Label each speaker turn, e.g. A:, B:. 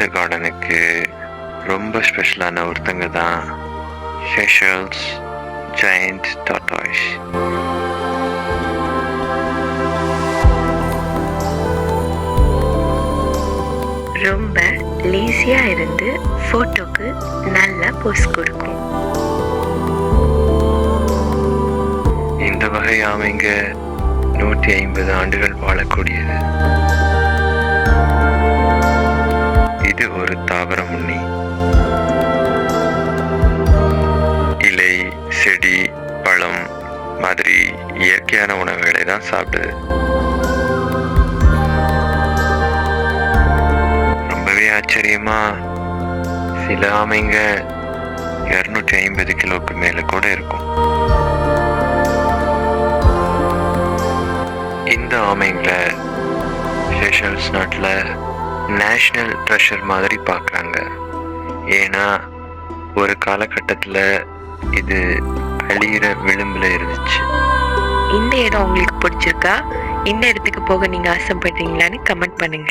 A: இந்த கார்டனுக்கு ரொம்ப ஸ்பெஷலான ஒருத்தங்க தான் செஷல்ஸ் ஜெயண்ட் டார்டாய்ஸ்.
B: ரொம்ப லேசியா இருந்து போட்டோக்கு நல்ல போஸ் கொடுக்கும்.
A: இந்த வகை ஆமைங்க 150 ஆண்டுகள் வாழக்கூடியது. இது ஒரு தாவர உண்ணி. இலை, செடி, பழம் மாதிரி இயற்கையான உணவுகளை தான் சாப்பிடுது. ரொம்பவே ஆச்சரியமா சில ஆமைங்க 250 கிலோக்கு மேல கூட இருக்கும். இந்த ஆமைங்களை செஷல்ஸ் நாட்டில் நேஷ்னல் ட்ரெஷர் மாதிரி பார்க்குறாங்க. ஏன்னா ஒரு காலகட்டத்தில் இது அழியிற விளிம்பில் இருந்துச்சு.
B: இந்த இடம் உங்களுக்கு பிடிச்சிருக்கா? இந்த இடத்துக்கு போக நீங்கள் ஆசைப்படுறீங்களான்னு கமெண்ட் பண்ணுங்கள்.